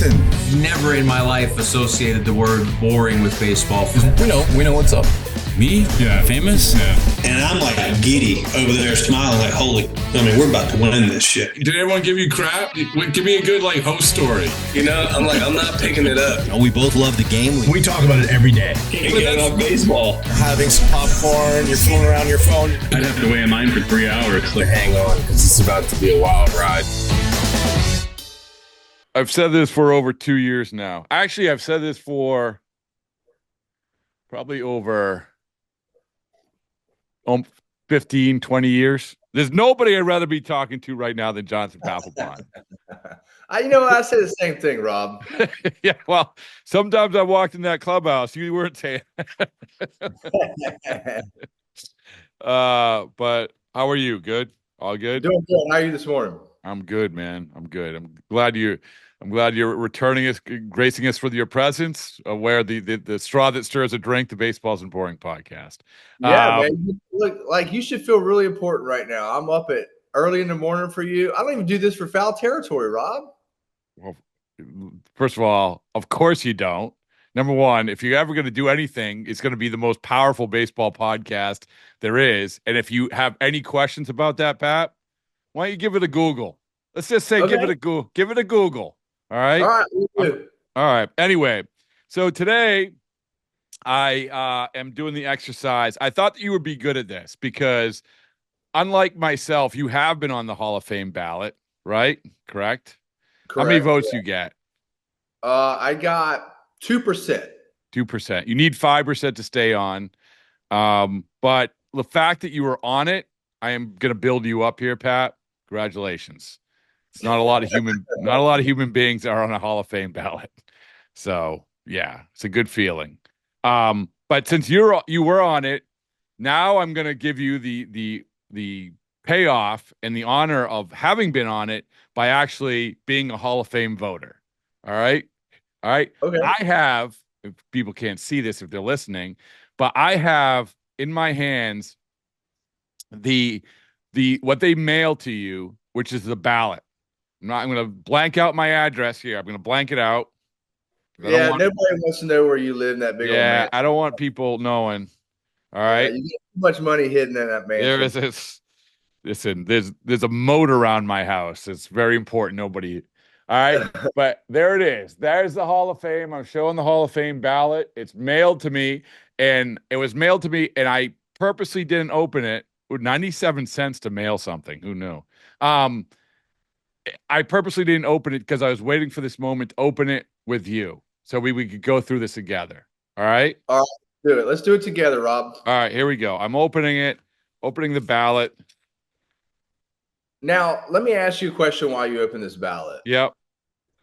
listen. Never in my life associated the word boring with baseball. We know what's up. Me? Yeah. Famous? Yeah. And I'm like giddy over there smiling like, we're about to win this shit. Did everyone give you crap? Give me a good host story. I'm not picking it up. We both love the game. We talk about it every day. Get on baseball. Having some popcorn, you're fooling around your phone. I'd have to wait in line for 3 hours. Hang on, because it's about to be a wild ride. I've said this for over 2 years now. Actually, I've said this for probably over 15, 20 years. There's nobody I'd rather be talking to right now than Jonathan Papelbon. I say the same thing, Rob. Yeah, well, sometimes I walked in that clubhouse. You weren't saying. But how are you? Good? All good? Doing good. How are you this morning? I'm good, man. I'm good. I'm glad you're returning us, gracing us with your presence. Where the straw that stirs a drink, the Baseball's and Boring podcast. Yeah, man. You look like you should feel really important right now. I'm up at early in the morning for you. I don't even do this for foul territory, Rob. Well, first of all, of course you don't. Number one, if you're ever going to do anything, it's going to be the most powerful baseball podcast there is. And if you have any questions about that, Pat, why don't you give it a Google? Let's just say give it a Google. Give it a Google. All right. All right. All right. Anyway, so today I am doing the exercise. I thought that you would be good at this because, unlike myself, you have been on the Hall of Fame ballot, right? Correct. How many votes you get? I got 2%. 2%. You need 5% to stay on. But the fact that you were on it, I am going to build you up here, Pat. Congratulations. It's not a lot of human beings that are on a Hall of Fame ballot. So yeah, it's a good feeling. But since you were on it, now I'm going to give you the payoff and the honor of having been on it by actually being a Hall of Fame voter. All right. Okay. I have, if people can't see this if they're listening, but I have in my hands the what they mail to you, which is the ballot. I'm going to blank out my address here. I'm going to blank it out. Nobody wants to know where you live in that big old mansion. I don't want people knowing. All right. You get too much money hidden in that mansion. There is this. Listen, there's a moat around my house. It's very important. Nobody. All right. But there it is. There's the Hall of Fame. I'm showing the Hall of Fame ballot. It's mailed to me. And I purposely didn't open it. 97 cents to mail something. Who knew? I purposely didn't open it because I was waiting for this moment to open it with you. So we could go through this together. All right? All right. Do it. Let's do it together, Rob. All right. Here we go. I'm opening it. Opening the ballot. Now, let me ask you a question while you open this ballot. Yep.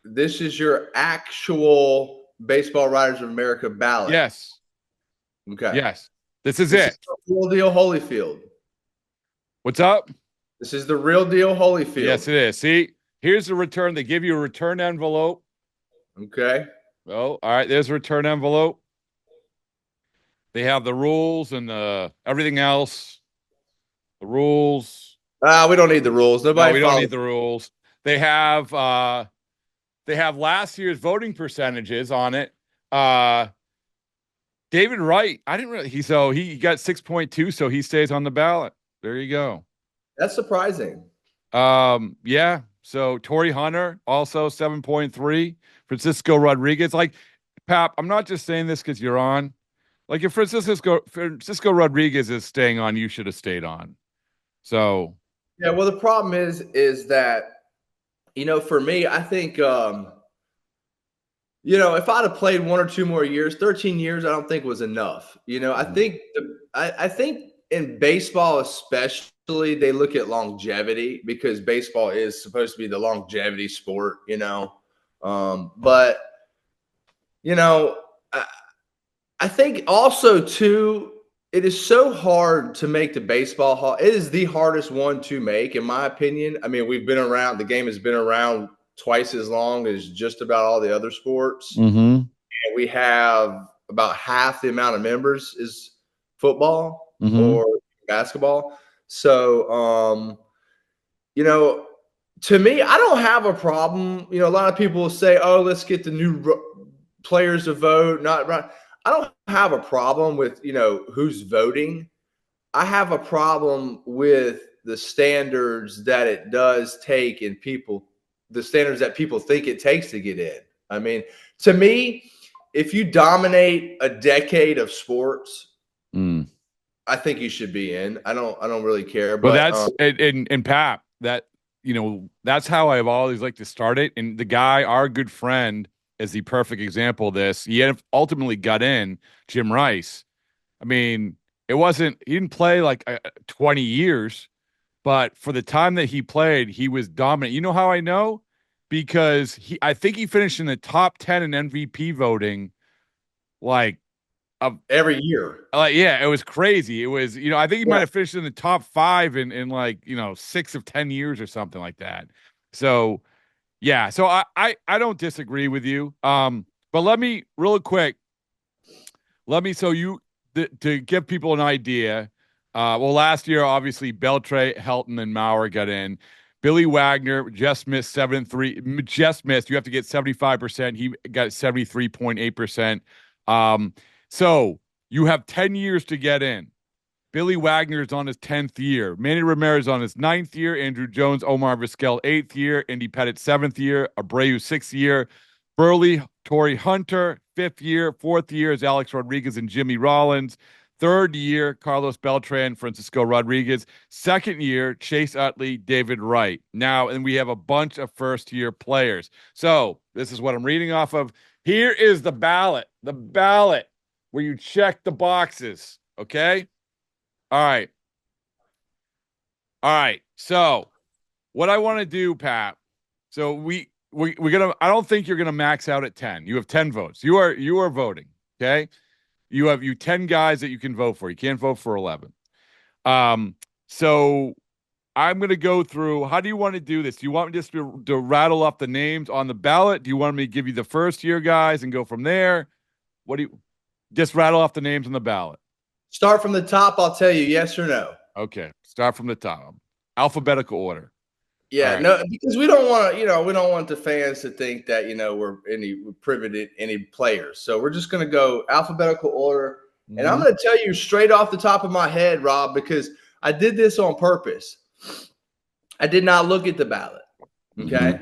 This is your actual Baseball Writers of America ballot. Yes. Okay. Yes. This is it. Is the real deal Holyfield. What's up? This is the real deal Holyfield. Yes, it is. See, here's the return. They give you a return envelope. Okay. Oh, all right. There's a return envelope. They have the rules and everything else. The rules. We don't need the rules. We don't need the rules. They have last year's voting percentages on it. David Wright, I didn't really. He got 6.2, so he stays on the ballot. There you go. That's surprising. Yeah. So Torrey Hunter also 7.3. Francisco Rodriguez. Like, Pap, I'm not just saying this because you're on. Like, if Francisco Rodriguez is staying on, you should have stayed on. So. Yeah. Well, the problem is that, for me, I think, if I'd have played 1 or 2 more years, 13 years, I don't think was enough. I think in baseball especially, they look at longevity because baseball is supposed to be the longevity sport, But, I think also, too, it is so hard to make the baseball hall. It is the hardest one to make, in my opinion. I mean, we've been around. The game has been around twice as long as just about all the other sports. Mm-hmm. And we have about half the amount of members is football or basketball. So, To me, I don't have a problem. A lot of people will say, "Oh, let's get the new players to vote." Not right. I don't have a problem with who's voting. I have a problem with the standards that it does take and the standards that people think it takes to get in. I mean, to me, if you dominate a decade of sports, I think you should be in. I don't really care. But But that's and Pat, that that's how I've always liked to start it. And the guy, our good friend, is the perfect example of this. He ultimately got in, Jim Rice. I mean, he didn't play like 20 years, but for the time that he played, he was dominant. You know how I know? Because I think he finished in the top 10 in MVP voting, like every year. Yeah, it was crazy. It was, I think he might have finished in the top 5 in like, 6 of 10 years or something like that. So yeah, so I don't disagree with you. But let me really quick, to give people an idea. Last year, obviously, Beltre, Helton, and Maurer got in. Billy Wagner just missed 7-3. Just missed. You have to get 75%. He got 73.8%. So you have 10 years to get in. Billy Wagner is on his 10th year. Manny Ramirez on his 9th year. Andrew Jones, Omar Vizquel, 8th year. Andy Pettit, 7th year. Abreu, 6th year. Burley, Torrey Hunter, 5th year. 4th year is Alex Rodriguez and Jimmy Rollins. 3rd year, Carlos Beltran, Francisco Rodriguez. 2nd year, Chase Utley, David Wright. Now, and we have a bunch of first-year players. So this is what I'm reading off of. Here is the ballot. The ballot where you check the boxes. Okay? All right. So what I want to do, Pat, so we're gonna, I don't think you're gonna max out at 10. You have 10 votes. You are voting. Okay. You have 10 guys that you can vote for. You can't vote for 11. So I'm going to go through. How do you want to do this? Do you want me just to rattle off the names on the ballot? Do you want me to give you the first year guys and go from there? What do you just rattle off the names on the ballot? Start from the top. I'll tell you yes or no. Okay. Start from the top. Alphabetical order. Yeah, right. No, because we don't want to, we don't want the fans to think that, we're privy to any players. So we're just going to go alphabetical order. Mm-hmm. And I'm going to tell you straight off the top of my head, Rob, because I did this on purpose. I did not look at the ballot. Okay. Mm-hmm.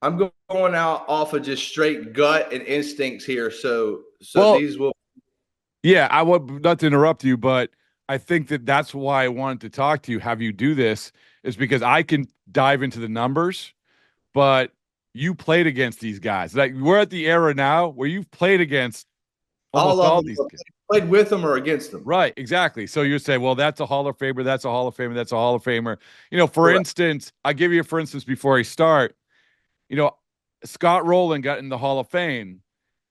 I'm going out off of just straight gut and instincts here. So these will. Yeah, I would not to interrupt you, but I think that's why I wanted to talk to you, have you do this, is because I can dive into the numbers, but you played against these guys. Like, we're at the era now where you've played against almost all these guys. Played with them or against them. Right, exactly. So you say, well, that's a Hall of Famer, that's a Hall of Famer, that's a Hall of Famer. For instance, I'll give you for instance before I start, Scott Rowland got in the Hall of Fame,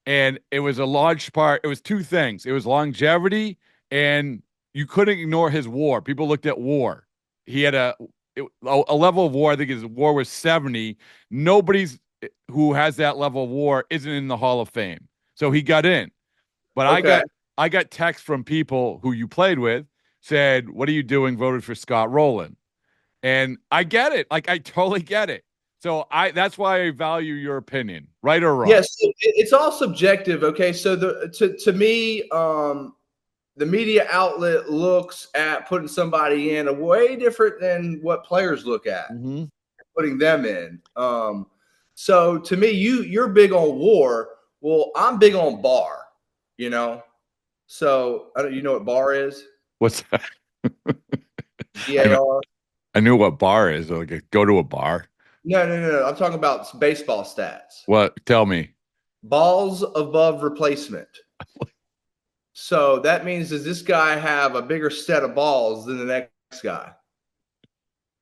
and it was a large part. It was two things. It was longevity, and you couldn't ignore his WAR. People looked at WAR. He had a level of WAR. I think his WAR was 70. Nobody's who has that level of WAR isn't in the Hall of Fame. So he got in. But okay. I got texts from people who you played with said, "What are you doing? Voted for Scott Rowland." And I get it. Like, I totally get it. So that's why I value your opinion, right or wrong. Yes, it's all subjective. Okay, so to me, the media outlet looks at putting somebody in a way different than what players look at, putting them in. So to me, you're big on WAR. Well, I'm big on bar. So you know what bar is? What's that? BAR. I knew what bar is. Like, go to a bar. No. I'm talking about baseball stats. What? Tell me. Balls above replacement. So that means, does this guy have a bigger set of balls than the next guy?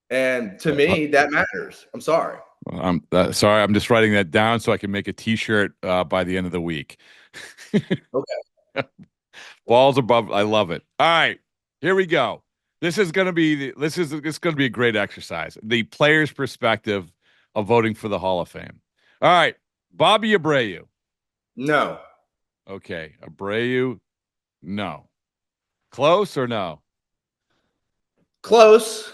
And to me, that matters. I'm sorry. I'm sorry. I'm just writing that down so I can make a T-shirt by the end of the week. Okay. Balls above. I love it. All right, here we go. This is going to be a great exercise. The player's perspective of voting for the Hall of Fame. All right, Bobby Abreu. No. Okay, Abreu. No. Close or no? Close.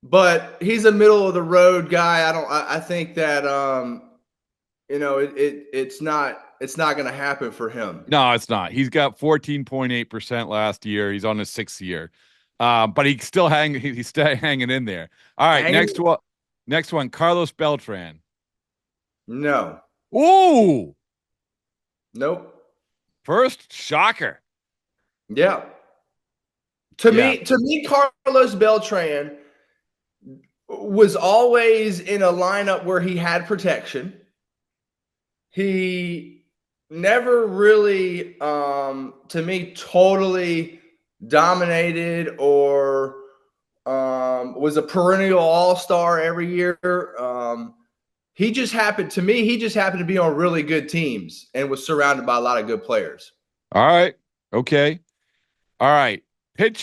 but he's a middle of the road guy. I think that it's not going to happen for him. No, it's not. He's got 14.8% last year. He's on his 6th year. But he's still hanging in there. All right, next one, Carlos Beltran. No. Ooh. Nope. First shocker. Yeah. To me, Carlos Beltran was always in a lineup where he had protection. He never really, to me, totally dominated or was a perennial all-star every year. He just happened to be on really good teams and was surrounded by a lot of good players. All right. Okay. All right.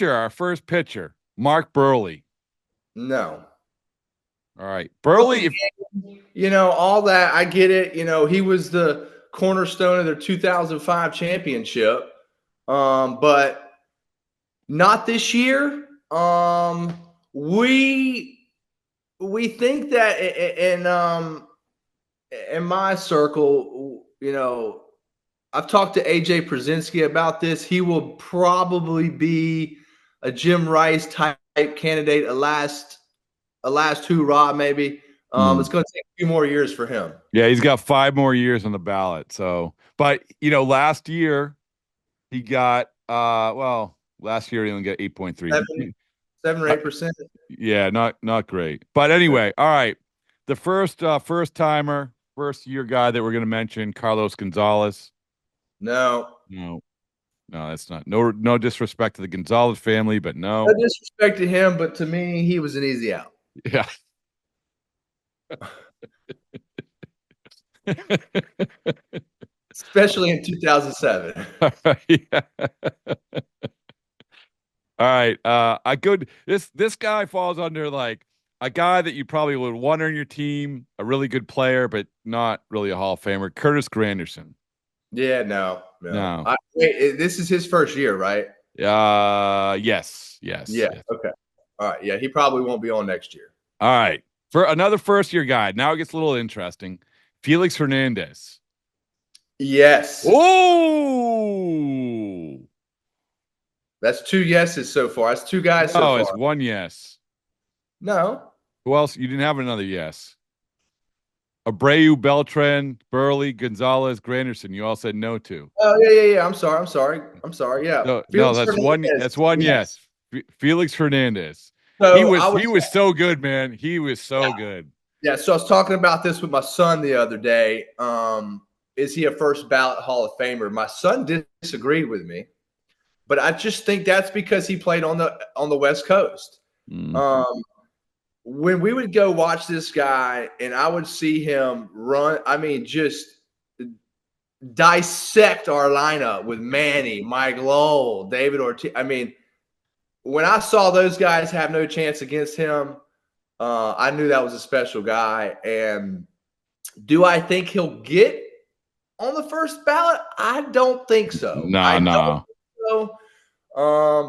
Our first pitcher, Mark Burley. No. All right. Burley, all that, I get it. He was the cornerstone of their 2005 championship. But not this year. We think that in my circle, I've talked to AJ Przinsky about this. He will probably be a Jim Rice type candidate, a last hoorah maybe. It's going to take a few more years for him. Yeah, he's got 5 more years on the ballot. So, but last year he got last year he only got 8.3. 7 or 8%. Yeah, not great. But anyway, all right. The first timer, first year guy that we're going to mention, Carlos Gonzalez. No, that's not. No disrespect to the Gonzalez family, but no. No disrespect to him, but to me, he was an easy out. Yeah. Especially in 2007. Yeah. All right. This guy falls under like a guy that you probably would want on your team, a really good player, but not really a Hall of Famer, Curtis Granderson. Yeah, no. This is his first year, right? Yes. Yeah. Yes. Okay. All right. Yeah, he probably won't be on next year. All right. For another first year guy, now it gets a little interesting. Felix Hernandez. Yes. Oh, that's 2 yeses so far. That's 2 guys so far. Oh, it's 1 yes. No. Who else? You didn't have another yes. Abreu, Beltran, Burley, Gonzalez, Granderson. You all said no to. Oh, yeah. I'm sorry. Yeah. No, that's Hernandez. That's 1 yes. Felix Hernandez. So he was so good, man. He was so good. Yeah. So I was talking about this with my son the other day. Is he a first ballot Hall of Famer? My son disagreed with me, but I just think that's because he played on the West Coast. When we would go watch this guy and I would see him run, just dissect our lineup with Manny, Mike Lowell, David Ortiz. When I saw those guys have no chance against him, I knew that was a special guy. And do I think he'll get on the first ballot? I don't think so. No.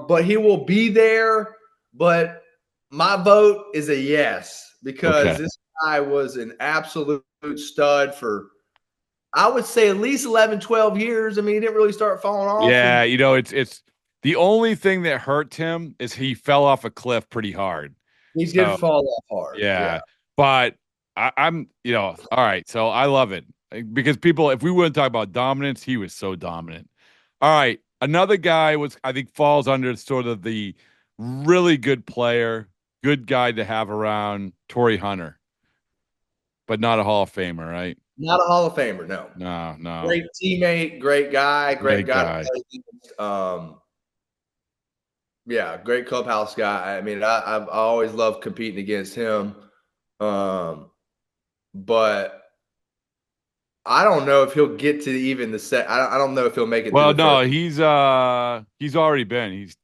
But he will be there. But my vote is a yes, because this guy was an absolute stud for, I would say, at least 11, 12 years. He didn't really start falling off. Yeah, it's the only thing that hurt him is he fell off a cliff pretty hard. He did fall off hard. Yeah. But I'm, all right. So I love it because people, if we wouldn't talk about dominance, he was so dominant. All right. Another guy I think falls under sort of the really good player, good guy to have around, Torrey Hunter, but not a Hall of Famer, right? Not a Hall of Famer. No. No. Great teammate, great guy, great guy. Yeah, great clubhouse guy. I've always loved competing against him. But I don't know if he'll get to even the set. I don't know if he'll make it. Well, no, he's already been. He's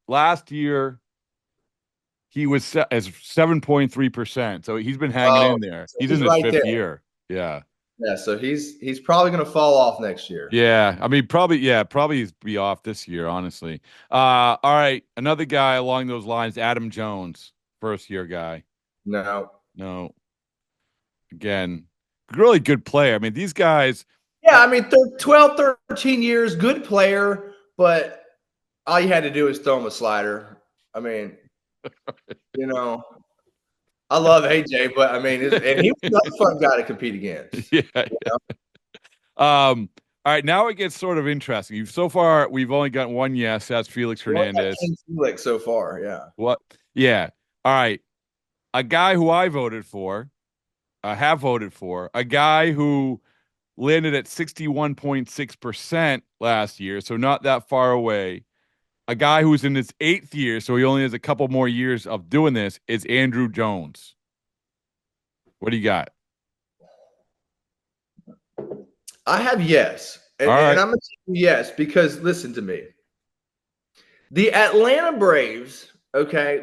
last year he was as 7.3%. So he's been hanging in there. He's in his 5th year. Yeah. Yeah, so he's probably going to fall off next year. Yeah, I mean, probably be off this year, honestly. All right, another guy along those lines, Adam Jones, first year guy. No. No, again, really good player. I mean, these guys. Yeah, I mean, 12, 13 years, good player, but all you had to do was throw him a slider. I mean, I love AJ, but I mean, and he was another fun guy to compete against. Yeah. All right, now it gets sort of interesting. So far, we've only gotten one yes. That's Felix Hernandez. Felix so far, yeah. What? Yeah. All right. A guy who I voted for, have voted for, a guy who landed at 61.6% last year, so not that far away. A guy who's in his 8th year, so he only has a couple more years of doing this, is Andrew Jones. What do you got? I have yes. And I'm going to say yes because listen to me. The Atlanta Braves, okay,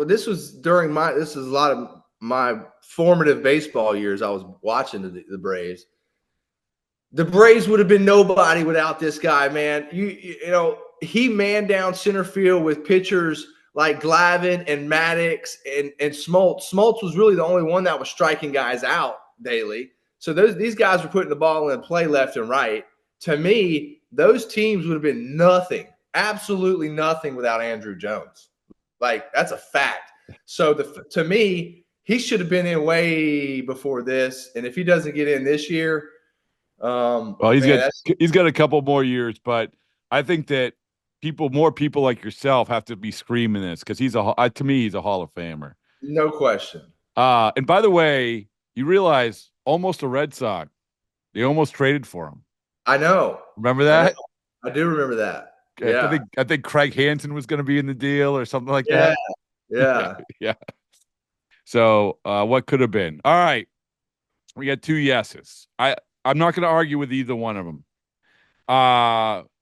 this is a lot of my formative baseball years. I was watching the Braves. The Braves would have been nobody without this guy, man. He manned down center field with pitchers like Glavine and Maddox and Smoltz. Smoltz was really the only one that was striking guys out daily. So these guys were putting the ball in play left and right. To me, those teams would have been nothing, absolutely nothing without Andrew Jones. Like, that's a fact. So to me, he should have been in way before this. And if he doesn't get in this year, he's got a couple more years, but I think that more people like yourself have to be screaming this because to me he's a Hall of Famer. No question. And by the way, you realize almost a Red Sox. They almost traded for him. I know. Remember that? I do remember that. I think Craig Hansen was going to be in the deal or something like that. Yeah. Yeah. So what could have been? All right. We got 2 yeses. I'm not going to argue with either one of them.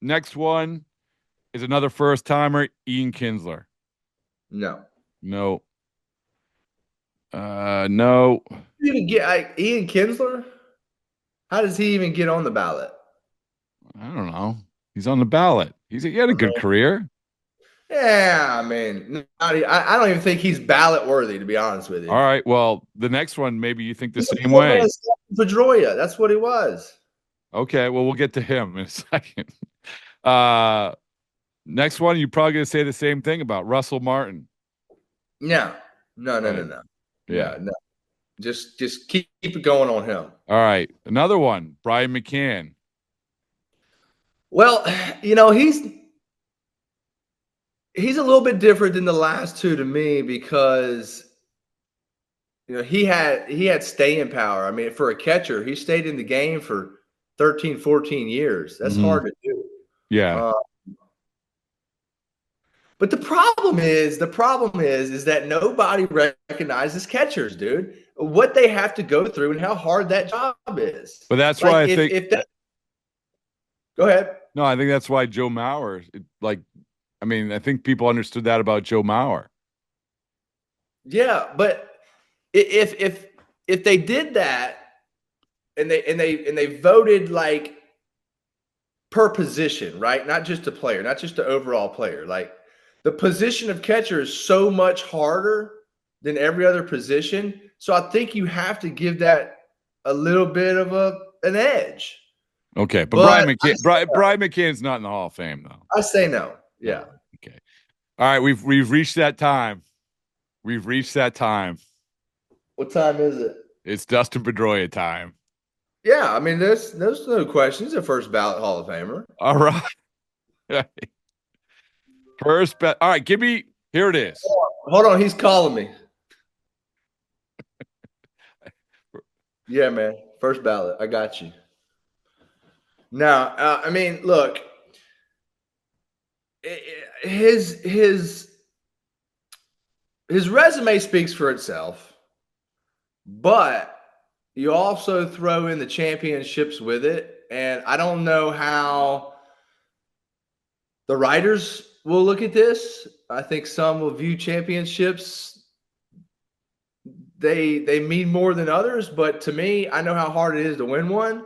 Next one is another first timer, Ian Kinsler. No. No. You even get Ian Kinsler? How does he even get on the ballot? I don't know. He's on the ballot. He had a good career. Yeah, I mean, I don't even think he's ballot worthy, to be honest with you. All right. Well, the next one, maybe you think the same way. Pedroia, that's what he was. Okay. Well, we'll get to him in a second. Next one, you're probably going to say the same thing about Russell Martin. No. Yeah. No. Just keep it going on him. All right. Another one, Brian McCann. Well, he's a little bit different than the last two to me because he had staying power. I mean, for a catcher, he stayed in the game for 13, 14 years. That's hard to do. Yeah. But the problem is that nobody recognizes catchers, dude. What they have to go through and how hard that job is. But that's why I think. Go ahead. No, I think that's why Joe Mauer. I think people understood that about Joe Mauer. Yeah, but if they did that and they voted like per position, right? Not just a player, not just an overall player, like. The position of catcher is so much harder than every other position. So I think you have to give that a little bit of an edge. Okay, but Brian McCann's not in the Hall of Fame, though. I say no. Yeah. Okay. All right, we've reached that time. What time is it? It's Dustin Pedroia time. Yeah, I mean, there's no question. He's a first ballot Hall of Famer. All right. First bet. All right, here it is. Hold on, he's calling me. Yeah, man. First ballot. I got you. Now, I mean, look, his resume speaks for itself, but you also throw in the championships with it, and I don't know how the writers will look at this. I think some will view championships they mean more than others. But to me, I know how hard it is to win one,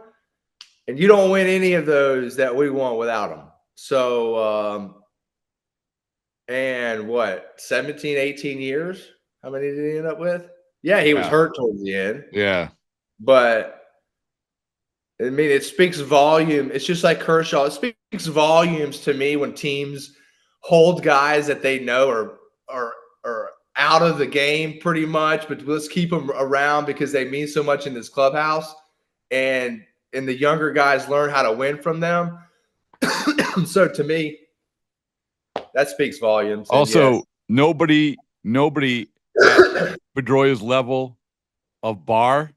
and you don't win any of those that we won without them. So, and what, 17, 18 years? How many did he end up with? Yeah, he was hurt towards the end. Yeah. But, I mean, it speaks volume. It's just like Kershaw. It speaks volumes to me when teams hold guys that they know are out of the game pretty much, but let's keep them around because they mean so much in this clubhouse. And the younger guys learn how to win from them. So to me, that speaks volumes. Also, yes, nobody at Pedroia's level of bar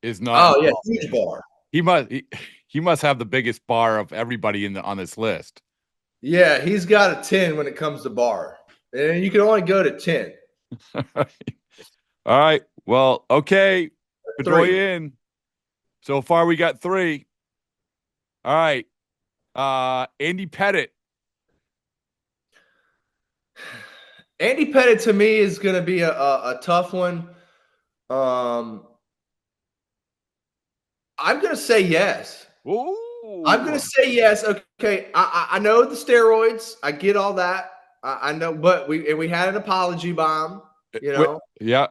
is not. Oh yeah, huge bar. He must have the biggest bar of everybody on this list. Yeah, he's got a 10 when it comes to bar, and you can only go to 10. All right. Well, okay. Pedroia in. So far, we got 3. All right. Andy Pettitte. Andy Pettitte to me is going to be a tough one. I'm going to say yes. Ooh. I'm going to say yes. Okay, I know the steroids. I get all that. I know, but we had an apology bomb. You know. Yeah.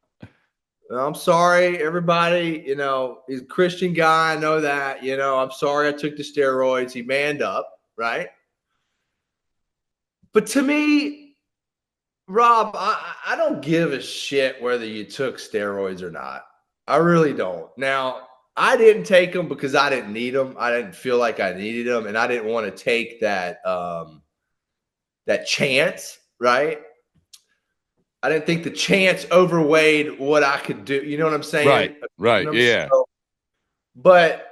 I'm sorry, everybody. You know, he's a Christian guy. I know that. You know, I'm sorry I took the steroids. He manned up, right? But to me, Rob, I don't give a shit whether you took steroids or not. I really don't. Now, I didn't take them because I didn't need them. I didn't feel like I needed them, and I didn't want to take that that chance, right? I didn't think the chance overweighed what I could do. You know what I'm saying? Right. You know Yeah. But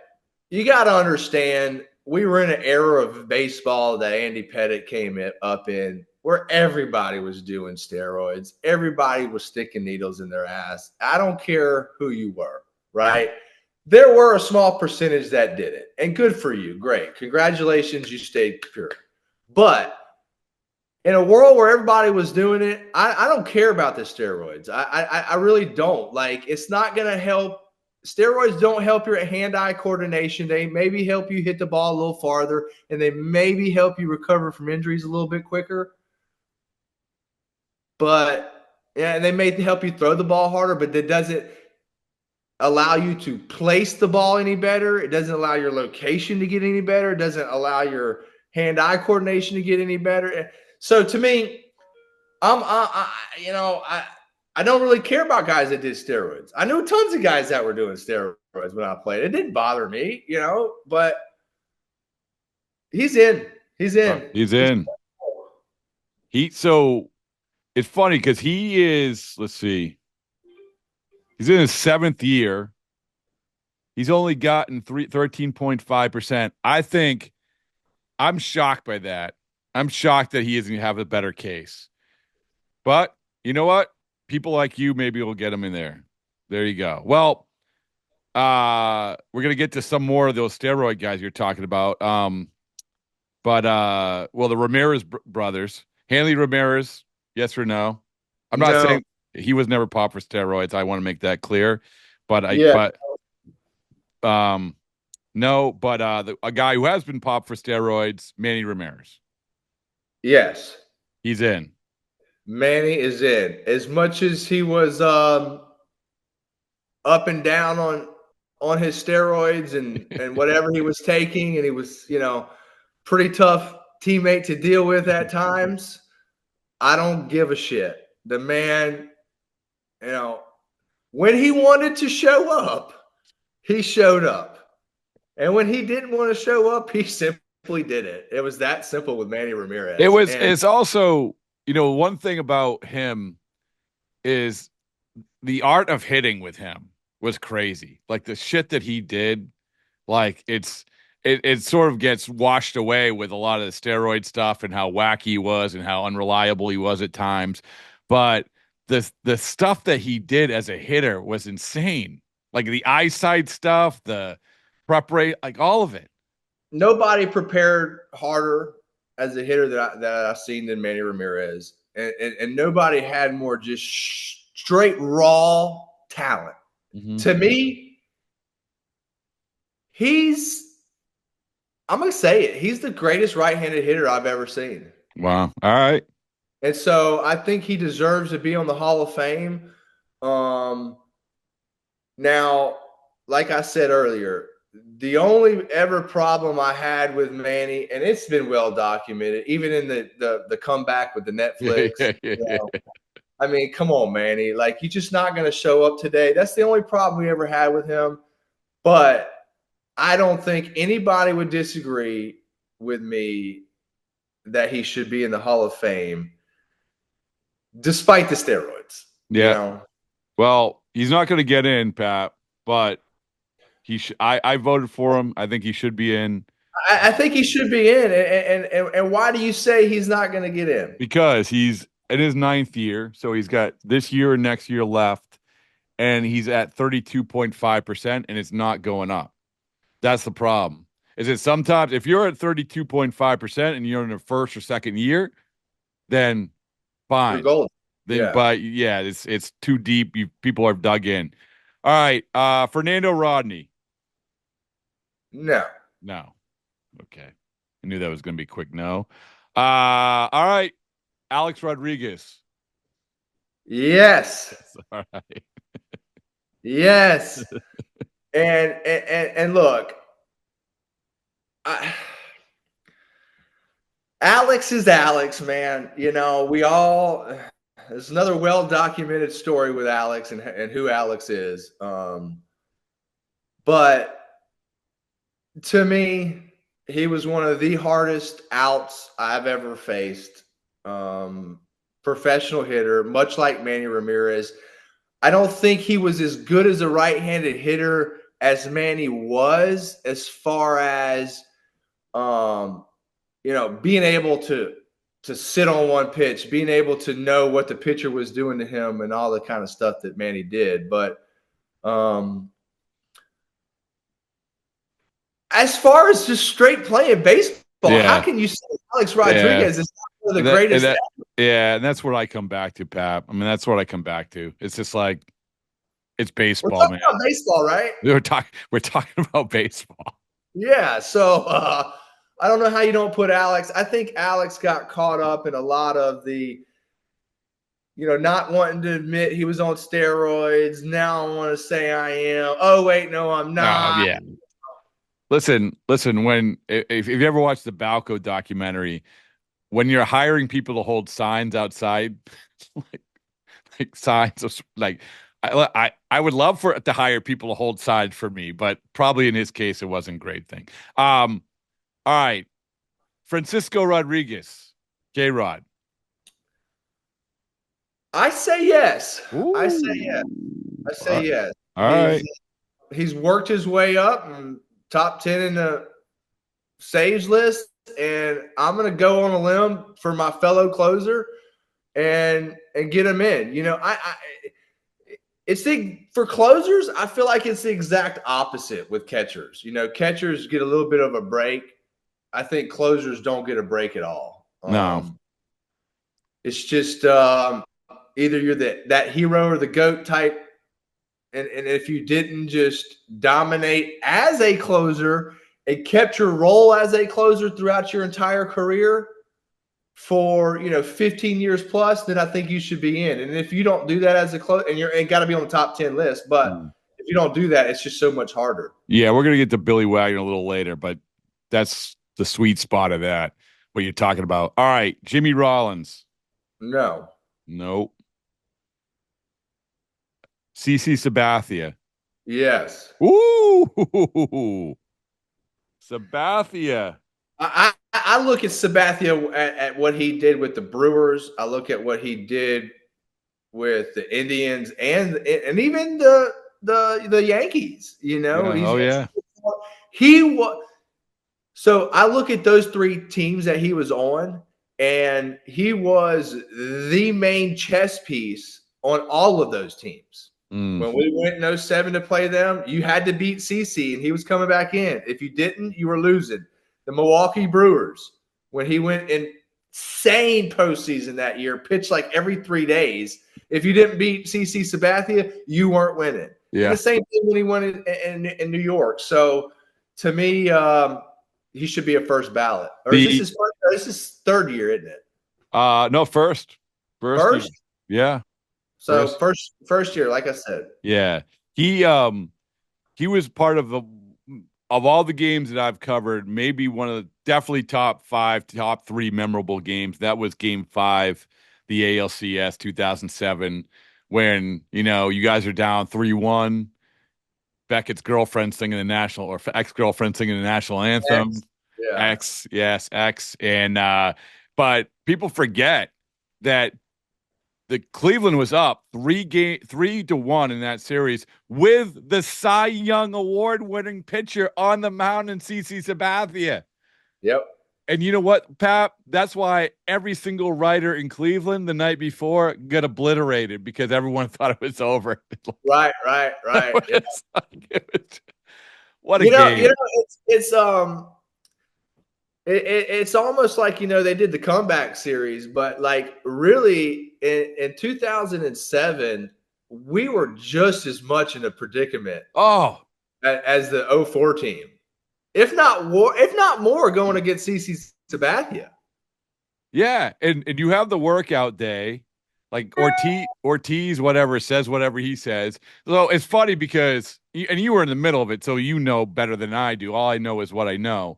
you got to understand, we were in an era of baseball that Andy Pettitte came up in where everybody was doing steroids. Everybody was sticking needles in their ass. I don't care who you were, right? There were a small percentage that did it, and good for you. Great. Congratulations. You stayed pure. But in a world where everybody was doing it, I don't care about the steroids. I really don't. Like, it's not going to help. Steroids don't help your hand-eye coordination. They maybe help you hit the ball a little farther, and they maybe help you recover from injuries a little bit quicker. But, yeah, and they may help you throw the ball harder, but that doesn't allow you to place the ball any better. It doesn't allow your location to get any better. It doesn't allow your hand-eye coordination to get any better. So to me, I don't really care about guys that did steroids. I knew tons of guys that were doing steroids when I played. It didn't bother me, but he's in. He's in. He's in. So it's funny because he is, let's see, he's in his 7th year. He's only gotten 13.5%. I think I'm shocked by that. I'm shocked that he isn't have a better case. But you know what? People like you maybe will get him in there. There you go. Well, we're going to get to some more of those steroid guys you're talking about. The Ramirez brothers, Hanley Ramirez, yes or no? I'm not saying he was never popped for steroids. I want to make that clear. A guy who has been popped for steroids, Manny Ramirez. Yes. He's in. Manny is in. As much as he was up and down on his steroids and whatever he was taking, and he was, pretty tough teammate to deal with at times, I don't give a shit. The man, when he wanted to show up, he showed up. And when he didn't want to show up, he simply did it. It was that simple with Manny Ramirez. It's also, one thing about him is the art of hitting with him was crazy. Like the shit that he did, like it sort of gets washed away with a lot of the steroid stuff and how wacky he was and how unreliable he was at times. But the stuff that he did as a hitter was insane. Like the eyesight stuff, the prep rate, like all of it. Nobody prepared harder as a hitter that I've seen than Manny Ramirez. And nobody had more just straight raw talent. Mhm. To me, I'm going to say it. He's the greatest right-handed hitter I've ever seen. Wow. All right. And so I think he deserves to be on the Hall of Fame. Now, like I said earlier, the only ever problem I had with Manny, and it's been well documented, even in the comeback with the Netflix. Yeah. I mean, come on, Manny. Like, you're just not going to show up today. That's the only problem we ever had with him. But I don't think anybody would disagree with me that he should be in the Hall of Fame, despite the steroids. Yeah. You know? Well, he's not going to get in, Pat, but I voted for him. I think he should be in. I think he should be in. And why do you say he's not going to get in? Because he's in his 9th year, so he's got this year and next year left, and he's at 32.5%, and it's not going up. That's the problem. Is it sometimes if you're at 32.5% and you're in the first or second year, then fine. You're golden. Then, Yeah. But yeah, it's too deep. People are dug in. All right, Fernando Rodney. No. Okay, I knew that was going to be quick. No. All right, Alex Rodriguez. Yes. All right. Yes. and look, Alex is Alex, man. You know, there's another well-documented story with Alex and who Alex is. But to me, he was one of the hardest outs I've ever faced. Professional hitter, much like Manny Ramirez. I don't think he was as good as a right-handed hitter as Manny was, as far as being able to sit on one pitch, being able to know what the pitcher was doing to him and all the kind of stuff that Manny did. But as far as just straight playing baseball, how can you say Alex Rodriguez is one of the greatest? And that's what I come back to, Pat. I mean, that's what I come back to. It's just like, it's baseball, We're talking man. about baseball, right? We're talking about baseball. Yeah. So I don't know how you don't put Alex. I think Alex got caught up in a lot of the, not wanting to admit he was on steroids. Now I want to say I am. Oh, wait, no, I'm not. Yeah. Listen, if you ever watched the Balco documentary, when you're hiring people to hold signs outside, like signs of like, I would love to hire people to hold signs for me, but probably in his case, it wasn't a great thing. All right. Francisco Rodriguez, J-Rod. I say yes. Ooh. I say yes. Yes. All right. He's worked his way up and top 10 in the saves list, and I'm going to go on a limb for my fellow closer and get him in. For closers, I feel like it's the exact opposite with catchers. Catchers get a little bit of a break. I think closers don't get a break at all. No. It's just either you're that hero or the GOAT type, and if you didn't just dominate as a closer and kept your role as a closer throughout your entire career for 15 years plus, then I think you should be in. And if you don't do that as a closer, and got to be on the top 10 list, but if you don't do that, it's just so much harder. Yeah, we're gonna get to Billy Wagner a little later, but that's the sweet spot of that. What you're talking about. All right, Jimmy Rollins. No. Nope. CC Sabathia. Yes. Ooh. Sabathia. I look at Sabathia at what he did with the Brewers. I look at what he did with the Indians and even the Yankees. Yeah. He was. So I look at those three teams that he was on, and he was the main chess piece on all of those teams. When we went in 07 to play them, you had to beat CC, and he was coming back in. If you didn't, you were losing. The Milwaukee Brewers, when he went insane postseason that year, pitched like every 3 days, If you didn't beat CC Sabathia, you weren't winning. Yeah. And the same thing when he won in New York. So to me, he should be a first ballot. Or is this his third year, isn't it? No, first. First? Yeah. So first year, like I said. Yeah. He was part of all the games that I've covered, maybe one of the definitely top 5, top 3 memorable games. That was Game 5, the ALCS 2007, when you guys are down 3-1. Beckett's girlfriend singing the national, or ex-girlfriend singing the national anthem. X, yes, X. And but people forget that the Cleveland was up 3-1 in that series with the Cy Young Award-winning pitcher on the mound in CC Sabathia. Yep. And you know what, Pat? That's why every single writer in Cleveland the night before got obliterated, because everyone thought it was over. Right. What a game. It's almost like, they did the comeback series, but like really in 2007, we were just as much in a predicament as the 04 team. If not more going against CC Sabathia. Yeah, and you have the workout day, like Ortiz, whatever, says whatever he says. So it's funny because, and you were in the middle of it, so you know better than I do. All I know is what I know.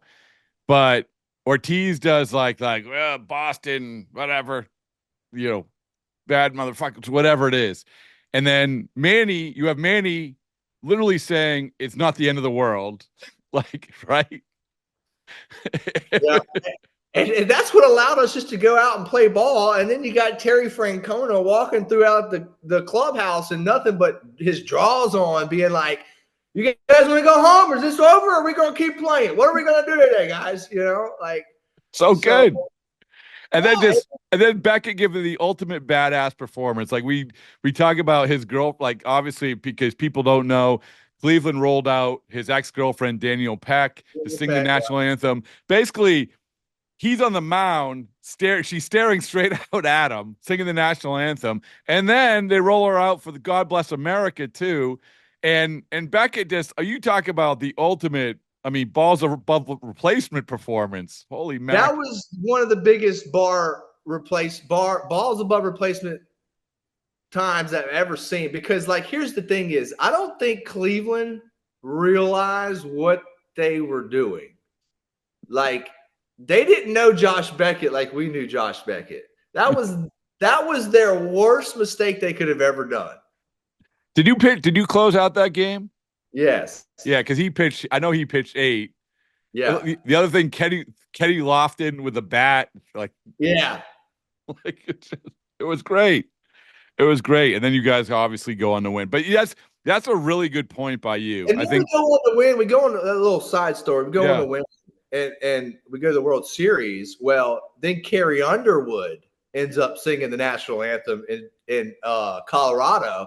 But Ortiz does like well, Boston, whatever, bad motherfuckers, whatever it is. And then you have Manny literally saying it's not the end of the world. Like, right? Yeah. And that's what allowed us just to go out and play ball. And then you got Terry Francona walking throughout the clubhouse and nothing but his draws on, being like, you guys want to go home? Or is this over? Or are we going to keep playing? What are we going to do today, guys? So good. And then Beckett giving the ultimate badass performance. Like we talk about his girl, like obviously because people don't know, Cleveland rolled out his ex-girlfriend, Danielle Peck, to sing the national anthem. Basically, he's on the mound, she's staring straight out at him, singing the national anthem. And then they roll her out for the God Bless America, too. And Beckett you talk about the ultimate, balls above replacement performance. Holy man. That was one of the biggest balls above replacement times I've ever seen, because here's the thing is, I don't think Cleveland realized what they were doing. Like, they didn't know Josh Beckett like we knew Josh Beckett. That was their worst mistake they could have ever done. Did you close out that game? Yes. Yeah, because he pitched 8. Yeah. The other thing, Kenny Lofton with a bat, yeah. It was great. It was great. And then you guys obviously go on to win. But that's a really good point by you. And I think we go on to win. We go on a little side story. We go on to win, and we go to the World Series. Well, then Carrie Underwood ends up singing the national anthem in Colorado.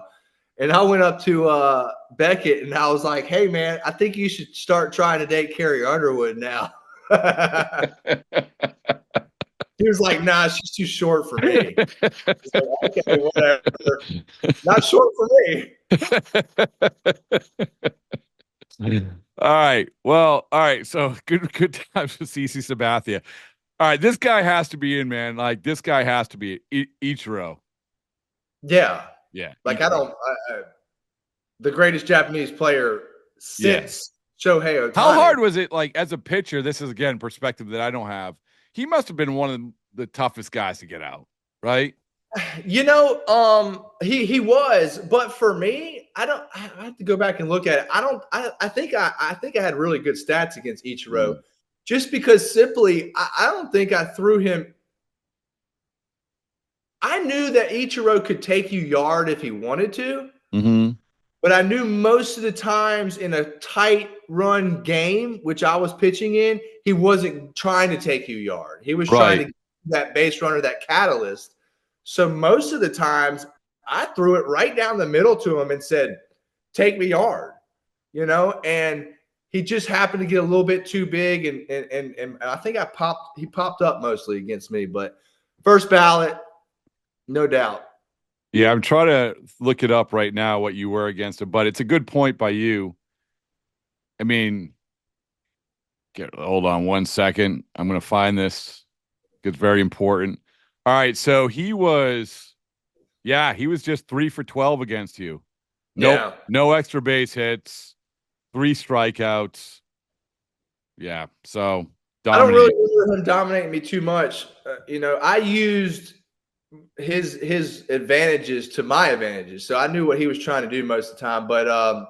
And I went up to Beckett and I was like, hey, man, I think you should start trying to date Carrie Underwood now. He was like, nah, she's too short for me. Like, okay, whatever. Not short for me. All right. Well, all right. So good times with CC Sabathia. All right. This guy has to be in, man. This guy has to be Ichiro. Yeah. Yeah. The greatest Japanese player since Shohei Ohtani. How hard was it, as a pitcher? This is, again, perspective that I don't have. He must have been one of the toughest guys to get out, right? He was, but for me, I have to go back and look at it. I think I had really good stats against Ichiro, just because simply I don't think I threw him. I knew that Ichiro could take you yard if he wanted to, but I knew most of the times in a tight run game, which I was pitching in, he wasn't trying to take you yard. He was trying to get that base runner, that catalyst. So most of the times I threw it right down the middle to him and said, take me yard, and he just happened to get a little bit too big. And I think he popped up mostly against me, but first ballot, no doubt. Yeah, I'm trying to look it up right now what you were against him, but it's a good point by you. I mean, hold on one second. I'm going to find this. It's very important. All right, so he was just 3 for 12 against you. Yeah. No extra base hits, 3 strikeouts. Yeah, so I don't really dominate. remember him dominating me too much. I used his advantages to my advantages, so I knew what he was trying to do most of the time. But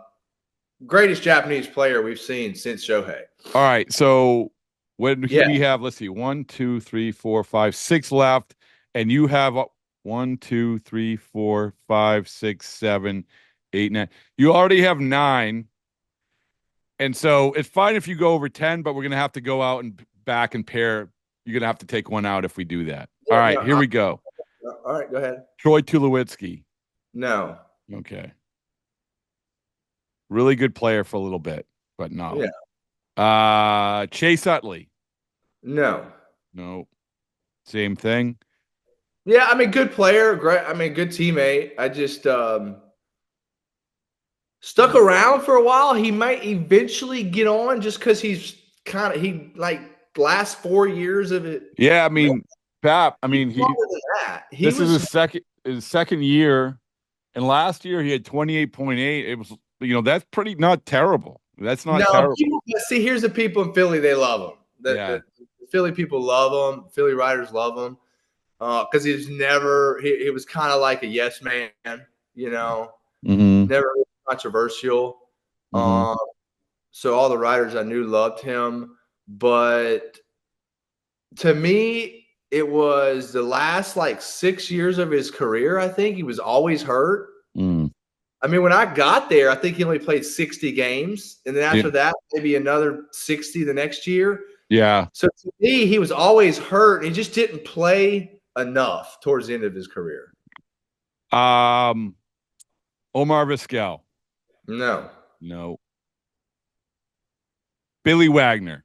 greatest Japanese player we've seen since Shohei. All right, so when Yeah. we have, let's see, 1, 2, 3, 4, 5, 6 left, and you have 1, 2, 3, 4, 5, 6, 7, 8, 9. You already have 9. And so it's fine if you go over 10, but we're going to have to go out and back and pair. You're going to have to take one out if we do that. All right, here we go. All right, go ahead. Troy Tulowitzki. No. Okay. Really good player for a little bit, but no. Yeah. Chase Utley. No. No. Same thing. Yeah, I mean, good player, great. I mean, good teammate. I just stuck around for a while. He might eventually get on just because last 4 years of it. Yeah, I mean, Pap. I mean, this is his second year, and last year he had 28.8. It was, that's pretty not terrible. That's not terrible. See, here's the people in Philly. They love him. The Philly people love him. Philly writers love him because he was kind of like a yes man, never really controversial. Mm-hmm. So all the writers I knew loved him. But to me, it was the last 6 years of his career. I think he was always hurt. Mm. I mean, when I got there, I think he only played 60 games. And then after that, maybe another 60 the next year. Yeah. So to me, he was always hurt. He just didn't play enough towards the end of his career. Omar Vizquel. No. Billy Wagner.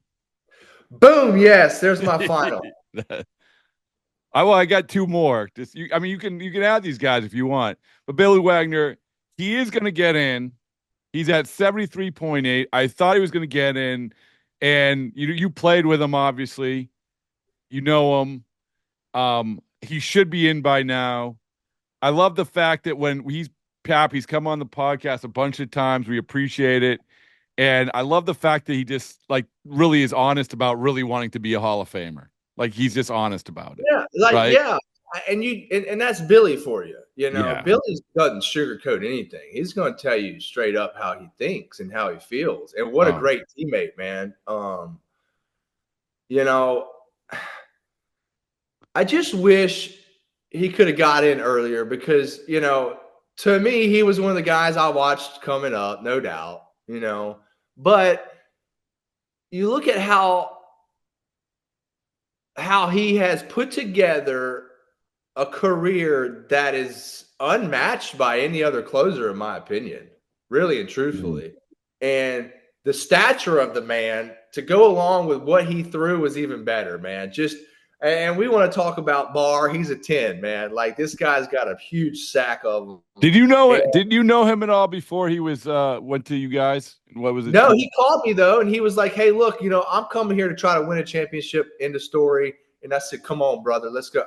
Boom. Yes. There's my final. I got 2 more. You can add these guys if you want. But Billy Wagner, he is going to get in. He's at 73.8. I thought he was going to get in. And you played with him, obviously. You know him. He should be in by now. I love the fact that when he's come on the podcast a bunch of times. We appreciate it. And I love the fact that he just really is honest about really wanting to be a Hall of Famer. He's just honest about it. Yeah. right? Yeah. And that's Billy for you. Yeah. Billy doesn't sugarcoat anything. He's going to tell you straight up how he thinks and how he feels. And what a great teammate, man. I just wish he could have got in earlier because, to me, he was one of the guys I watched coming up, no doubt, but you look at how he has put together a career that is unmatched by any other closer, in my opinion, really and truthfully. And the stature of the man to go along with what he threw was even better, man. And we want to talk about Barr. He's a 10, man. This guy's got a huge sack of them. Did you know it? Did you know him at all before he was went to you guys? What was it? No, he called me though, and he was like, "Hey, look, I'm coming here to try to win a championship." End of story. And I said, "Come on, brother, let's go."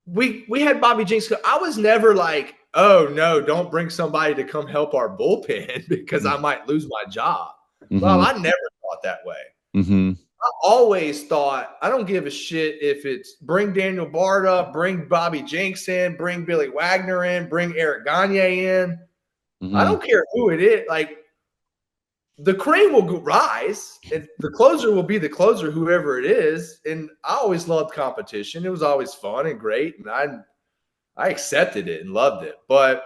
We had Bobby Jinks. I was never like, "Oh no, don't bring somebody to come help our bullpen because I might lose my job." Mm-hmm. Well, I never thought that way. Mm-hmm. I always thought, I don't give a shit if it's bring Daniel Bard up, bring Bobby Jinks in, bring Billy Wagner in, bring Eric Gagne in. Mm-hmm. I don't care who it is. The cream will rise, and the closer will be the closer, whoever it is. And I always loved competition. It was always fun and great, and I accepted it and loved it. But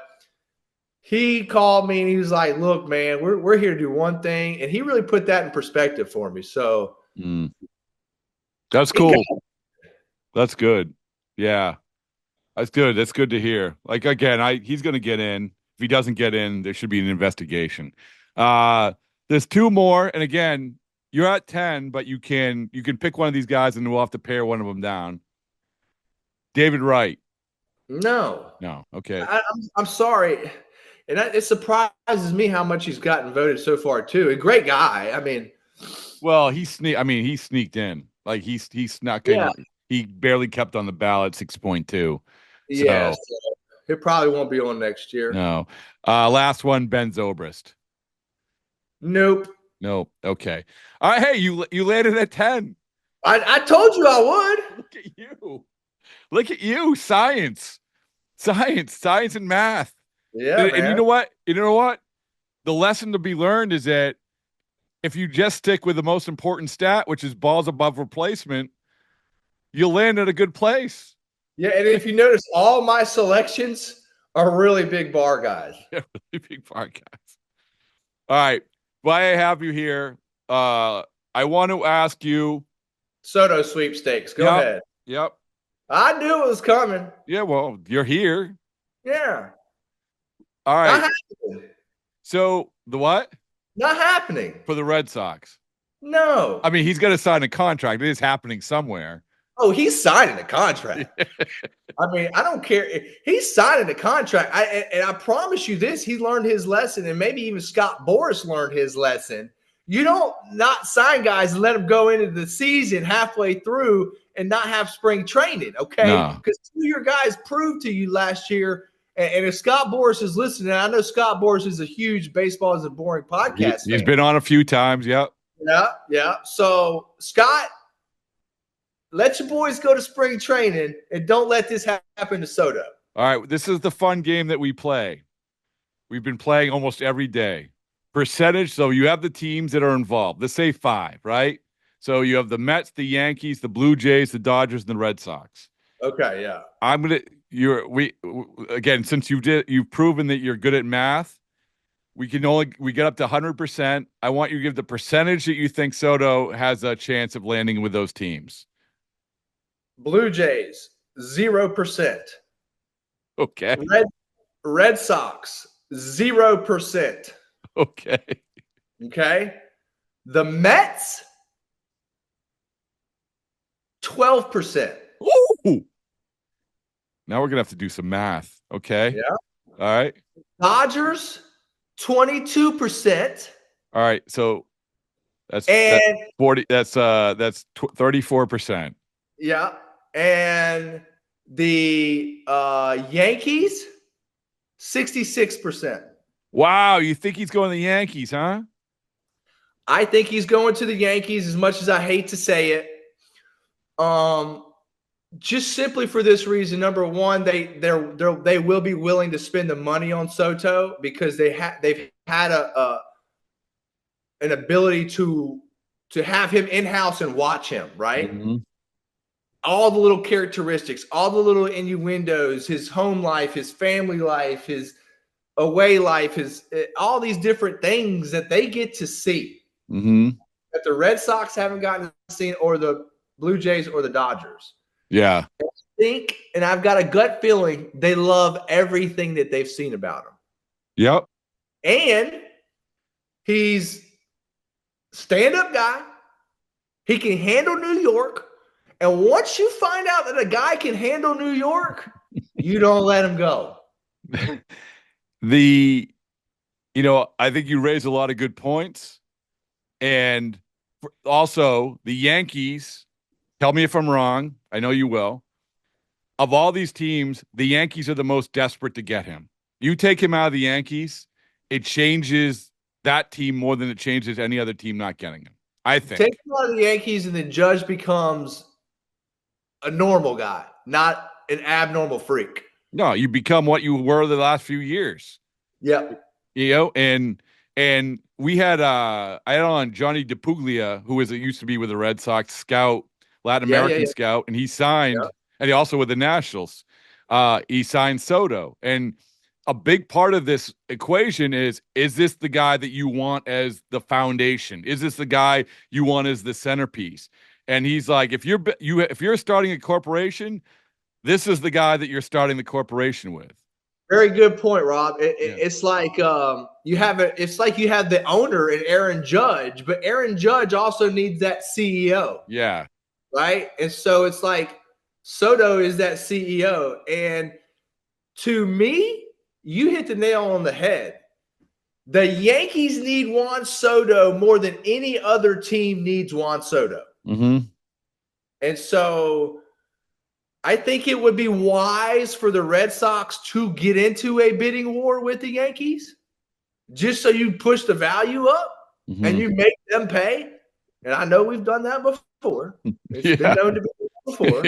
he called me and he was like, "Look, man, we're here to do one thing," and he really put that in perspective for me. So that's cool. That's good. Yeah, that's good. That's good to hear. Again, he's going to get in. If he doesn't get in, there should be an investigation. There's 2 more, and again, you're at 10, but you can pick one of these guys, and we'll have to pare one of them down. David Wright. No. No. Okay. I'm sorry. And it surprises me how much he's gotten voted so far, too. A great guy. I mean, Well, he sneaked in. Like he snuck yeah. in. He barely kept on the ballot 6.2. Yeah. So So he probably won't be on next year. no. Last one, Ben Zobrist. Nope. No. Okay. All right. Hey, you landed at 10. I told you I would. Look at you. Look at you. Science and math. Yeah, And man. you know what? The lesson to be learned is that if you just stick with the most important stat, which is balls above replacement, you'll land at a good place. Yeah, and if you notice, all my selections are really big bar guys. Yeah, really big bar guys. All right. Why I have you here, I want to ask you. Soto sweepstakes. Go ahead. Yep. I knew it was coming. Yeah, well, you're here. Yeah. All right. Not happening. So the what? Not happening. For the Red Sox. No. I mean, he's going to sign a contract. It is happening somewhere. Oh, he's signing a contract. I mean, I don't care. He's signing a contract. And I promise you this, he learned his lesson, and maybe even Scott Boras learned his lesson. You don't not sign guys and let them go into the season halfway through and not have spring training, okay? Because two of your guys proved to you last year, and if Scott Boras is listening, I know Scott Boras is a huge baseball is a boring podcast He's been on a few times, yep. Yeah. So, Scott, let your boys go to spring training and don't let this happen to Soto. All right, this is the fun game that we play. We've been playing almost every day. Percentage, so you have the teams that are involved. Let's say 5, right? So you have the Mets, the Yankees, the Blue Jays, the Dodgers, and the Red Sox. Okay, yeah. Again, since you've proven that you're good at math, we get up to 100%. I want you to give the percentage that you think Soto has a chance of landing with those teams. Blue Jays, 0%. Okay. Red Sox, 0%. Okay. Okay. The Mets, 12%. Ooh. Now we're gonna have to do some math. Okay. Yeah. All right. Dodgers, 22%. All right. So that's 40. That's 34%. Yeah. And the Yankees, 66%. Wow, you think he's going to the Yankees, huh? I think he's going to the Yankees, as much as I hate to say it. Just simply for this reason. Number one, they will be willing to spend the money on Soto because they've had an ability to have him in-house and watch him, right? Mm-hmm. All the little characteristics, all the little innuendos, his home life, his family life, his away life, all these different things that they get to see that the Red Sox haven't gotten to see, or the Blue Jays or the Dodgers. Yeah. I think, and I've got a gut feeling, they love everything that they've seen about him. Yep. And he's stand-up guy. He can handle New York. And once you find out that a guy can handle New York, you don't let him go. I think you raise a lot of good points. And also, the Yankees, tell me if I'm wrong. I know you will. Of all these teams, the Yankees are the most desperate to get him. You take him out of the Yankees, it changes that team more than it changes any other team not getting him, I think. Take him out of the Yankees, and the Judge becomes a normal guy, not an abnormal freak. No, you become what you were the last few years. Yep. And we had I had on Johnny DePuglia, who used to be with the Red Sox, scout, Latin American scout, and he signed, and he also with the Nationals. He signed Soto. And a big part of this equation is this the guy that you want as the foundation? Is this the guy you want as the centerpiece? And he's like, if you're starting a corporation, this is the guy that you're starting the corporation with. Very good point, Rob. It's like you have the owner in Aaron Judge, but Aaron Judge also needs that CEO. Yeah. Right? And so it's like Soto is that CEO. And To me, you hit the nail on the head. The Yankees need Juan Soto more than any other team needs Juan Soto. Mm-hmm. And so I think it would be wise for the Red Sox to get into a bidding war with the Yankees just so you push the value up and you make them pay. And I know we've done that before. It's been known to be before.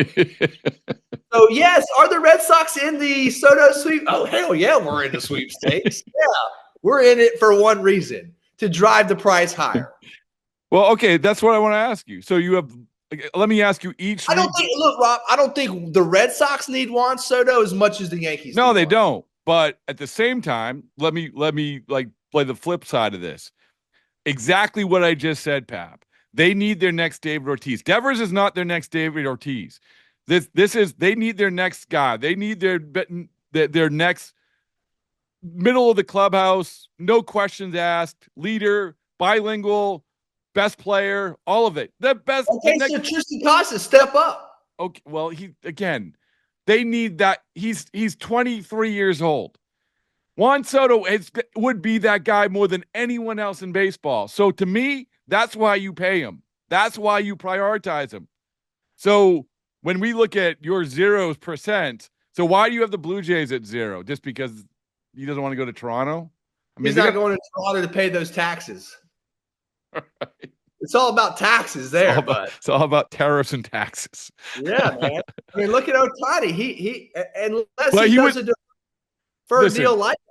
So, yes, are the Red Sox in the Soto sweep? Oh, hell yeah, we're in the sweepstakes. Yeah, we're in it for one reason, to drive the price higher. Well, okay, that's what I want to ask you. So you have – let me ask you each – look, Rob, I don't think the Red Sox need Juan Soto as much as the Yankees No, they Juan. don't. But at the same time, let me like play the flip side of this. Exactly what I just said, Pap. They need their next David Ortiz. Devers is not their next David Ortiz. This is they need their next guy. They need their next middle of the clubhouse, no questions asked, leader, bilingual, best player, all of it. The best. Okay, so Tristan Casas, step up. Okay, well, they need that. He's 23 years old. Juan Soto would be that guy more than anyone else in baseball. So to me, that's why you pay him. That's why you prioritize him. So when we look at your 0%, so why do you have the Blue Jays at 0? Just because he doesn't want to go to Toronto? I mean, he's not going to Toronto to pay those taxes. Right. It's all about taxes there. It's all about tariffs and taxes. Yeah, man. I mean, look at Ohtani. He unless he does a deal like that.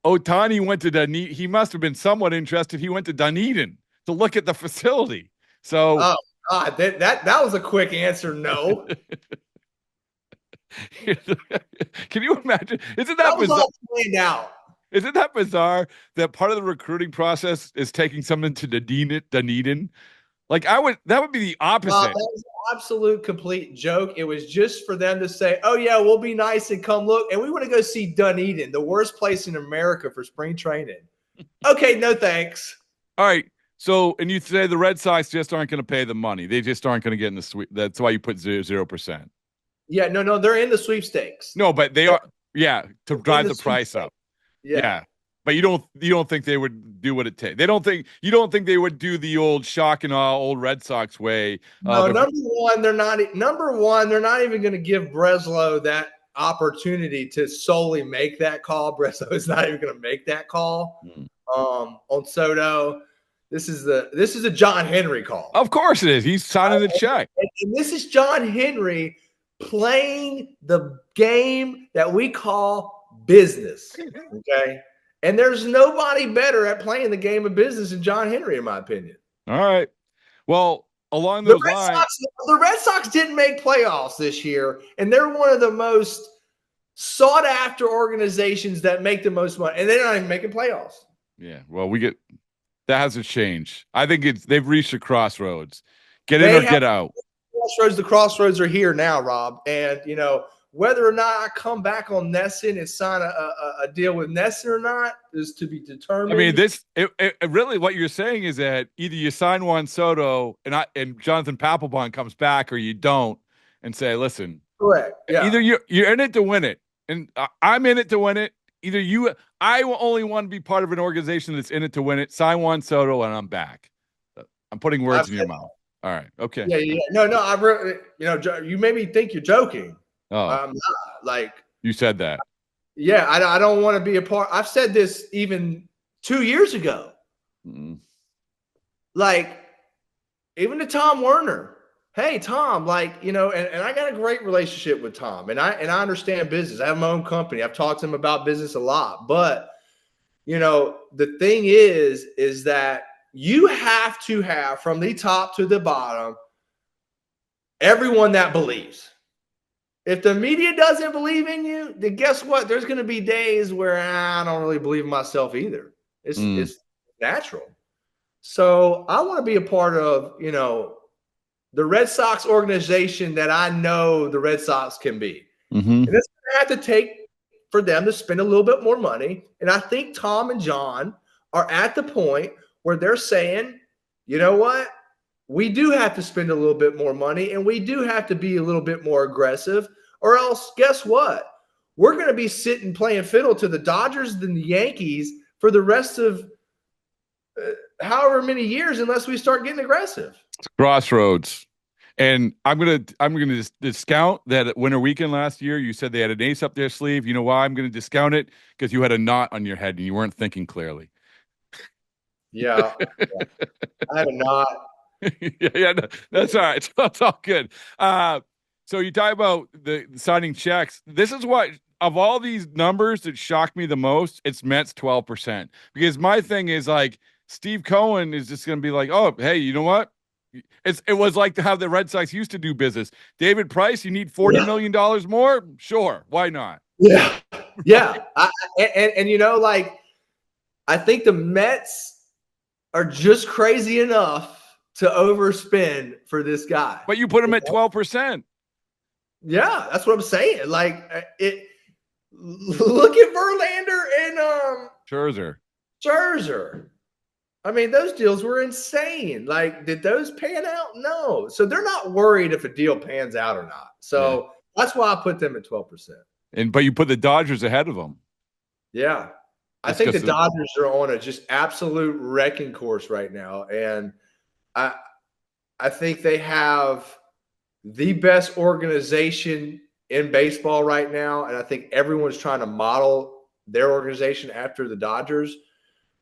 Ohtani went to Dunedin. He must have been somewhat interested. He went to Dunedin to look at the facility. So, oh God, that was a quick answer. No. Can you imagine? Isn't that bizarre? All planned out. Isn't that bizarre that part of the recruiting process is taking someone to Dunedin? Like that would be the opposite. That was an absolute complete joke. It was just for them to say, "Oh yeah, we'll be nice and come look." And we want to go see Dunedin, the worst place in America for spring training. Okay, no thanks. All right. So, and you say the Red Sox just aren't going to pay the money. They just aren't going to get in the sweep. That's why you put 0%. Yeah, no, they're in the sweepstakes. No, but they are. Yeah, to drive the price up. Yeah. But you don't think they would do what it takes. You don't think they would do the old shock and awe old Red Sox way. No, number one, they're not even going to give Breslow that opportunity to solely make that call. Breslow is not even going to make that call on Soto. This is a John Henry call. Of course it is. He's signing the check. And this is John Henry playing the game that we call business. Okay. And there's nobody better at playing the game of business than John Henry, in my opinion. All right. Well, along those lines, the Red Sox didn't make playoffs this year, and they're one of the most sought-after organizations that make the most money, and they're not even making playoffs. Yeah. Well, that hasn't changed. I think they've reached a crossroads. Get in or get out. The crossroads are here now, Rob. And, whether or not I come back on Nesson and sign a deal with Nesson or not is to be determined. I mean, it really what you're saying is that either you sign Juan Soto and Jonathan Papelbon comes back, or you don't, and say, listen, correct. Yeah. Either you're in it to win it, and I'm in it to win it. I only want to be part of an organization that's in it to win it. Sign Juan Soto, and I'm back. I'm putting words in your mouth. All right. Okay. Yeah. No. I really, you made me think you're joking. Oh, I'm not, like you said that. Yeah, I don't want to be a part. I've said this even 2 years ago. Mm-hmm. Like, even to Tom Werner. Hey, Tom, and I got a great relationship with Tom, and I understand business. I have my own company. I've talked to him about business a lot. But, the thing is that you have to have, from the top to the bottom, everyone that believes. If the media doesn't believe in you, then guess what? There's going to be days where I don't really believe in myself either. It's natural. So I want to be a part of, the Red Sox organization that I know the Red Sox can be. Mm-hmm. And it's going to have to take for them to spend a little bit more money. And I think Tom and John are at the point where they're saying, you know what? We do have to spend a little bit more money, and we do have to be a little bit more aggressive, or else guess what? we're going to be sitting playing fiddle to the Dodgers and the Yankees for the rest of however many years unless we start getting aggressive. Crossroads. And I'm gonna discount that at Winter Weekend last year. You said they had an ace up their sleeve. You know why I'm gonna discount it? Because you had a knot on your head and you weren't thinking clearly. Yeah. I had a knot. No, that's all right. It's all good. So you talk about the signing checks. This is what, of all these numbers that shocked me the most, it's Mets 12%. Because my thing is like Steve Cohen is just gonna be like, oh, hey, you know what? It was like how the Red Sox used to do business. David Price, you need $40 million more? Sure, why not? Yeah, yeah. And you know, like I think the Mets are just crazy emaugh to overspend for this guy. But you put him at 12%. Yeah, that's what I'm saying. Like it. Look at Verlander and Scherzer. I mean, those deals were insane. Like, did those pan out? No. So they're not worried if a deal pans out or not. So that's why I put them at 12%. But you put the Dodgers ahead of them. Yeah. I think the Dodgers are on a just absolute wrecking course right now. And I think they have the best organization in baseball right now. And I think everyone's trying to model their organization after the Dodgers.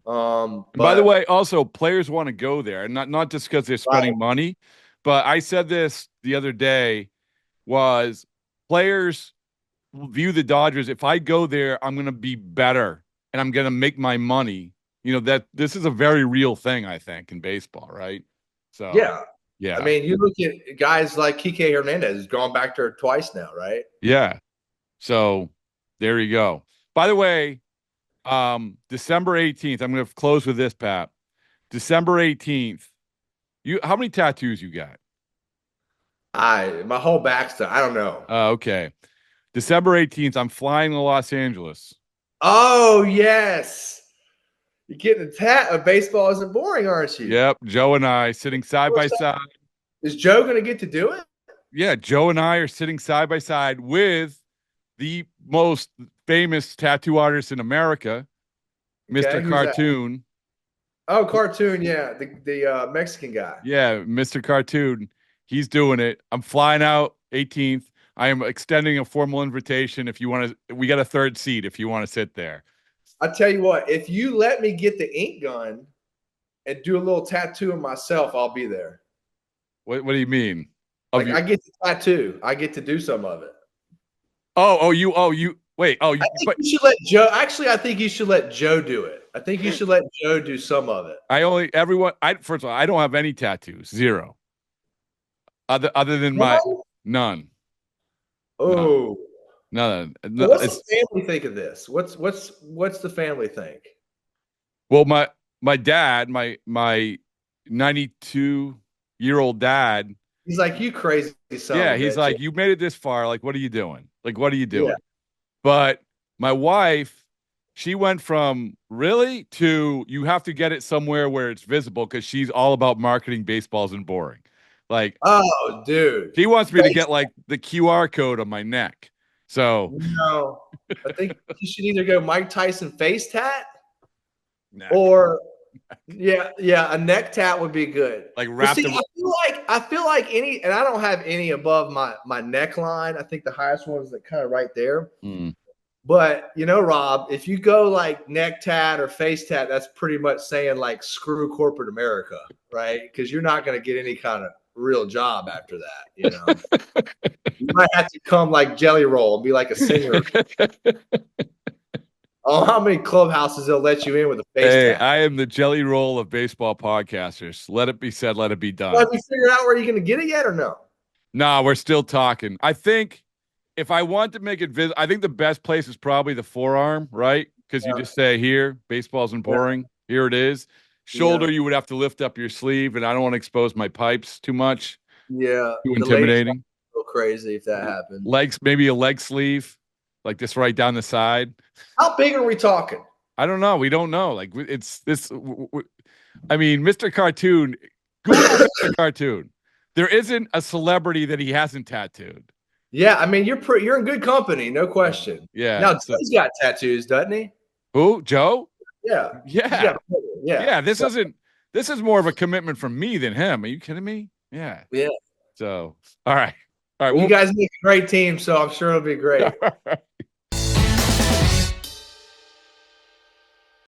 By the way, also players want to go there, and not just because they're spending money, but I said this the other day, was players view the Dodgers. If I go there, I'm going to be better and I'm going to make my money. You know, that this is a very real thing, I think, in baseball, right? So yeah. I mean, you look at guys like Kike Hernandez, who's gone back there twice now, right? Yeah. So there you go. By the way, December 18th, I'm going to close with this, Pat. December 18th. How many tattoos you got? My whole back's done. I don't know. Okay. December 18th, I'm flying to Los Angeles. Oh, yes. You're getting a tat of baseball isn't boring, aren't you? Yep. Joe and I sitting side by side. Is Joe going to get to do it? Yeah. Joe and I are sitting side by side with the most famous tattoo artist in America, Mr. Cartoon. Oh, Cartoon, yeah, the Mexican guy. Yeah, Mr. Cartoon. He's doing it. I'm flying out 18th. I am extending a formal invitation. If you want to, we got a third seat if you want to sit there. I tell you what, if you let me get the ink gun and do a little tattoo of myself, I'll be there. What do you mean? Like, I get the tattoo. I get to do some of it. You wait. Oh, you should let Joe. Actually, I think you should let Joe do it. I think you should let Joe do some of it. First of all, I don't have any tattoos. Zero. Other than none. Oh. None. So what's the family think of this? What's the family think? Well, my dad, my 92-year-old dad. He's like, you crazy son. Yeah, he's like, you made it this far. Like, what are you doing? Yeah. But my wife, she went from really to you have to get it somewhere where it's visible because she's all about marketing baseballs and boring. Like, oh, dude. She wants me to get like the QR code on my neck. So no, I think you should either go Mike Tyson face tat or a neck tat would be good. Like I feel like any, and I don't have any above my neckline. I think the highest one is like kind of right there. But you know, Rob, if you go like neck tat or face tat, that's pretty much saying like screw corporate America, right? Because you're not going to get any kind of real job after that. You know, you might have to come like Jelly Roll and be like a singer. Oh, how many clubhouses they'll let you in with a face tat? I am the Jelly Roll of baseball podcasters. Let it be said, let it be done. Have you figured out where you're going to get it yet or no? No, we're still talking. I think if I want to make it visible, I think the best place is probably the forearm, right? Because you just say here, baseball isn't boring. Here it is. Shoulder, you would have to lift up your sleeve, and I don't want to expose my pipes too much. Yeah. Too intimidating. Go crazy if that happens. Legs, maybe a leg sleeve, like this right down the side. How big are we talking? I don't know. We don't know. Like it's this. I mean, Mr. Cartoon, Google Mr. Cartoon. There isn't a celebrity that he hasn't tattooed. Yeah, I mean, you're in good company, no question. Yeah. Now Joe's got tattoos, doesn't he? Who? Joe? Yeah. Yeah. Yeah. Yeah. This is more of a commitment from me than him. Are you kidding me? Yeah. Yeah. So, all right. All right. Well, you guys make a great team, so I'm sure it'll be great.